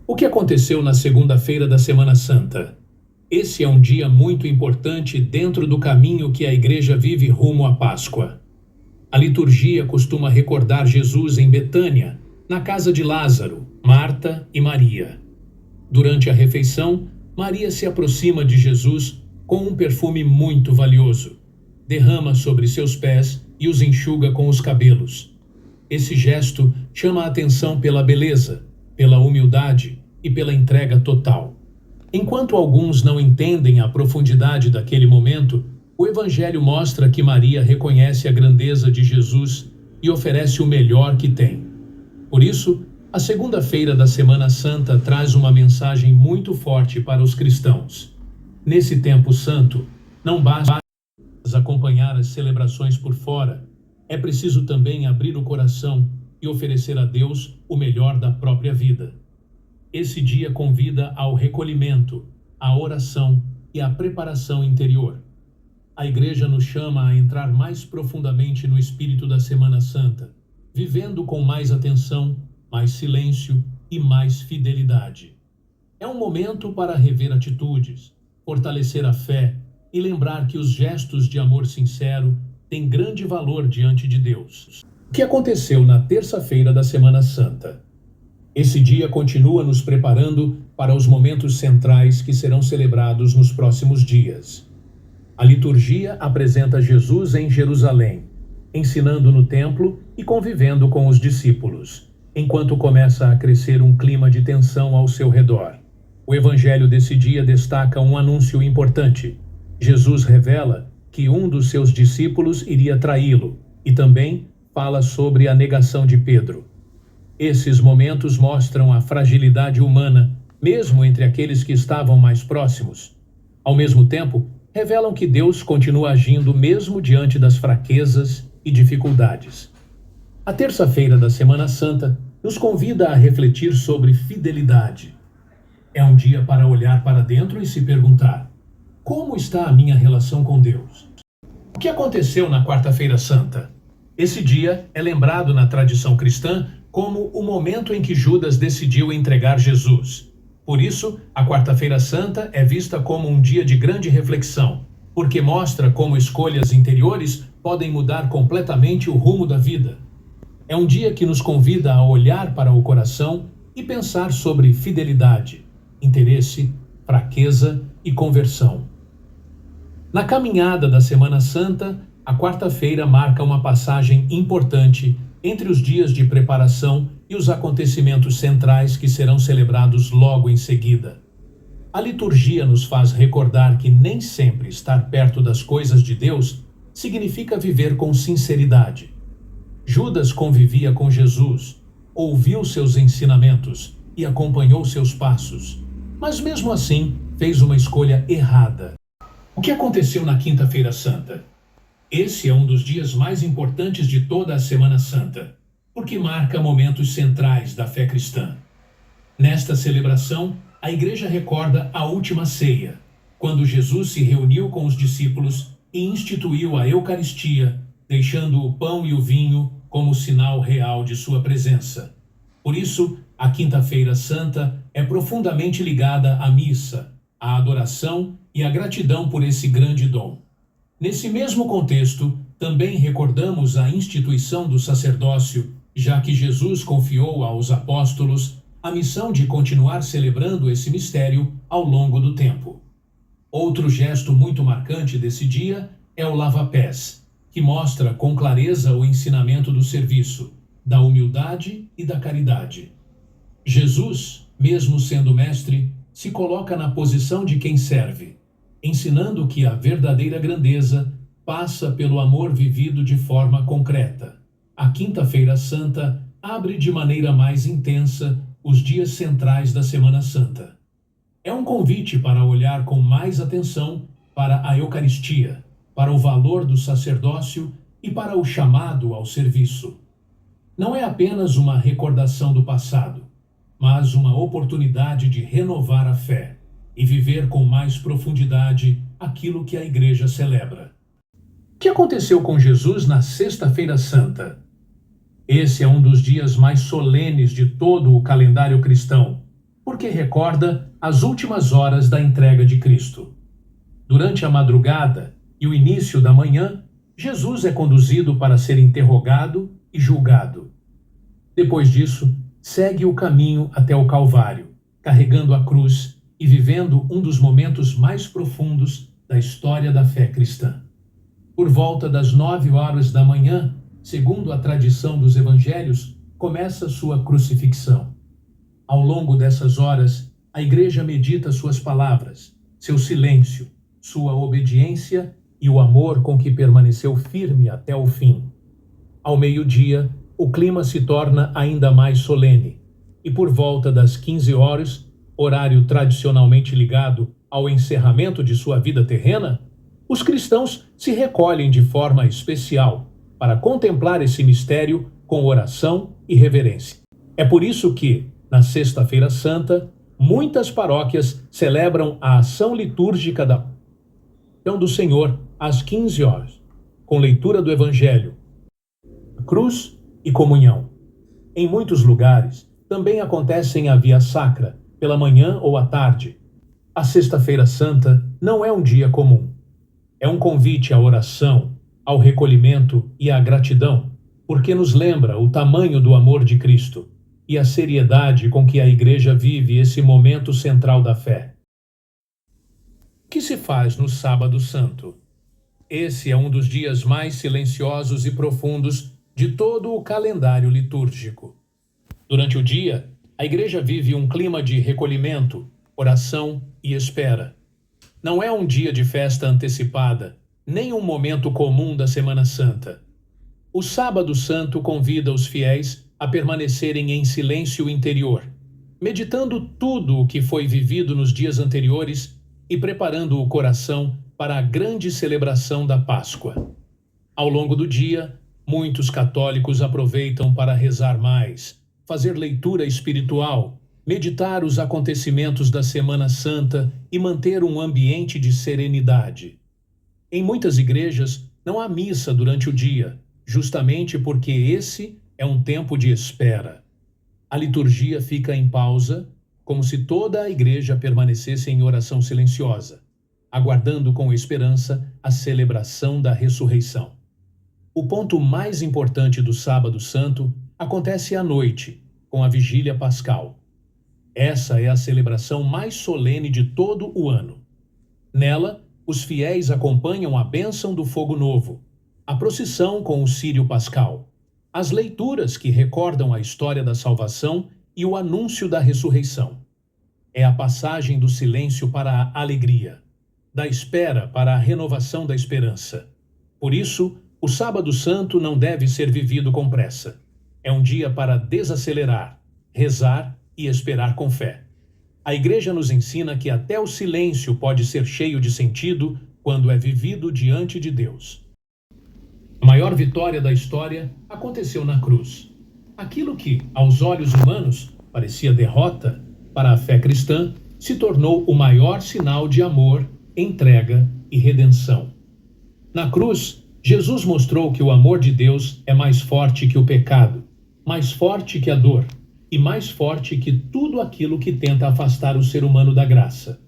O que aconteceu na segunda-feira da Semana Santa? Esse é um dia muito importante dentro do caminho que a Igreja vive rumo à Páscoa. A liturgia costuma recordar Jesus em Betânia, na casa de Lázaro, Marta e Maria. Durante a refeição, Maria se aproxima de Jesus com um perfume muito valioso. Derrama sobre seus pés e os enxuga com os cabelos. Esse gesto chama a atenção pela beleza, pela humildade e pela entrega total. Enquanto alguns não entendem a profundidade daquele momento, o Evangelho mostra que Maria reconhece a grandeza de Jesus e oferece o melhor que tem. Por isso, a segunda-feira da Semana Santa traz uma mensagem muito forte para os cristãos. Nesse tempo santo, não basta acompanhar as celebrações por fora, é preciso também abrir o coração e oferecer a Deus o melhor da própria vida. Esse dia convida ao recolhimento, à oração e à preparação interior. A Igreja nos chama a entrar mais profundamente no espírito da Semana Santa, vivendo com mais atenção, mais silêncio e mais fidelidade. É um momento para rever atitudes, fortalecer a fé e lembrar que os gestos de amor sincero têm grande valor diante de Deus. O que aconteceu na terça-feira da Semana Santa? Esse dia continua nos preparando para os momentos centrais que serão celebrados nos próximos dias. A liturgia apresenta Jesus em Jerusalém, ensinando no templo e convivendo com os discípulos, enquanto começa a crescer um clima de tensão ao seu redor. O evangelho desse dia destaca um anúncio importante. Jesus revela que um dos seus discípulos iria traí-lo e também fala sobre a negação de Pedro. Esses momentos mostram a fragilidade humana, mesmo entre aqueles que estavam mais próximos. Ao mesmo tempo, revelam que Deus continua agindo mesmo diante das fraquezas e dificuldades. A terça-feira da Semana Santa nos convida a refletir sobre fidelidade. É um dia para olhar para dentro e se perguntar: como está a minha relação com Deus? O que aconteceu na Quarta-feira Santa? Esse dia é lembrado na tradição cristã como o momento em que Judas decidiu entregar Jesus. Por isso, a Quarta-feira Santa é vista como um dia de grande reflexão, porque mostra como escolhas interiores podem mudar completamente o rumo da vida. É um dia que nos convida a olhar para o coração e pensar sobre fidelidade, interesse, fraqueza e conversão. Na caminhada da Semana Santa, a quarta-feira marca uma passagem importante entre os dias de preparação e os acontecimentos centrais que serão celebrados logo em seguida. A liturgia nos faz recordar que nem sempre estar perto das coisas de Deus significa viver com sinceridade. Judas convivia com Jesus, ouviu seus ensinamentos e acompanhou seus passos, mas mesmo assim fez uma escolha errada. O que aconteceu na Quinta-feira Santa? Esse é um dos dias mais importantes de toda a Semana Santa, porque marca momentos centrais da fé cristã. Nesta celebração, a Igreja recorda a última ceia, quando Jesus se reuniu com os discípulos e instituiu a Eucaristia, deixando o pão e o vinho como sinal real de sua presença. Por isso, a Quinta-feira Santa é profundamente ligada à missa, à adoração e à gratidão por esse grande dom. Nesse mesmo contexto, também recordamos a instituição do sacerdócio, já que Jesus confiou aos apóstolos a missão de continuar celebrando esse mistério ao longo do tempo. Outro gesto muito marcante desse dia é o lava-pés, que mostra com clareza o ensinamento do serviço, da humildade e da caridade. Jesus, mesmo sendo mestre, se coloca na posição de quem serve, ensinando que a verdadeira grandeza passa pelo amor vivido de forma concreta. A Quinta-feira Santa abre de maneira mais intensa os dias centrais da Semana Santa. É um convite para olhar com mais atenção para a Eucaristia, para o valor do sacerdócio e para o chamado ao serviço. Não é apenas uma recordação do passado, mas uma oportunidade de renovar a fé e viver com mais profundidade aquilo que a Igreja celebra. O que aconteceu com Jesus na Sexta-feira Santa? Esse é um dos dias mais solenes de todo o calendário cristão. porque recorda as últimas horas da entrega de Cristo. Durante a madrugada e o início da manhã, Jesus é conduzido para ser interrogado e julgado. Depois disso, segue o caminho até o Calvário, carregando a cruz e vivendo um dos momentos mais profundos da história da fé cristã. Por volta das 9 horas da manhã, segundo a tradição dos evangelhos, começa sua crucifixão. Ao longo dessas horas, a igreja medita suas palavras, seu silêncio, sua obediência e o amor com que permaneceu firme até o fim. Ao meio-dia, o clima se torna ainda mais solene, e por volta das 15 horas, horário tradicionalmente ligado ao encerramento de sua vida terrena, os cristãos se recolhem de forma especial para contemplar esse mistério com oração e reverência. É por isso que, na Sexta-feira Santa, muitas paróquias celebram a ação litúrgica da Paixão do Senhor às 15 horas, com leitura do Evangelho, cruz e comunhão. Em muitos lugares, também acontecem a Via Sacra, pela manhã ou à tarde. A Sexta-feira Santa não é um dia comum. É um convite à oração, ao recolhimento e à gratidão, porque nos lembra o tamanho do amor de Cristo e a seriedade com que a Igreja vive esse momento central da fé. O que se faz no Sábado Santo? Esse é um dos dias mais silenciosos e profundos de todo o calendário litúrgico. Durante o dia, a Igreja vive um clima de recolhimento, oração e espera. Não é um dia de festa antecipada, nem um momento comum da Semana Santa. O Sábado Santo convida os fiéis a permanecerem em silêncio interior, meditando tudo o que foi vivido nos dias anteriores e preparando o coração para a grande celebração da Páscoa. Ao longo do dia, muitos católicos aproveitam para rezar mais, fazer leitura espiritual, meditar os acontecimentos da Semana Santa e manter um ambiente de serenidade. Em muitas igrejas, não há missa durante o dia, justamente porque esse é um tempo de espera. A liturgia fica em pausa, como se toda a igreja permanecesse em oração silenciosa, aguardando com esperança a celebração da ressurreição. O ponto mais importante do Sábado Santo acontece à noite, com a Vigília Pascal. Essa é a celebração mais solene de todo o ano. Nela, os fiéis acompanham a bênção do fogo novo, a procissão com o círio pascal, as leituras que recordam a história da salvação e o anúncio da ressurreição. É a passagem do silêncio para a alegria, da espera para a renovação da esperança. Por isso, o Sábado Santo não deve ser vivido com pressa. É um dia para desacelerar, rezar e esperar com fé. A Igreja nos ensina que até o silêncio pode ser cheio de sentido quando é vivido diante de Deus. A maior vitória da história aconteceu na cruz. Aquilo que, aos olhos humanos, parecia derrota, para a fé cristã, se tornou o maior sinal de amor, entrega e redenção. Na cruz, Jesus mostrou que o amor de Deus é mais forte que o pecado, mais forte que a dor e mais forte que tudo aquilo que tenta afastar o ser humano da graça.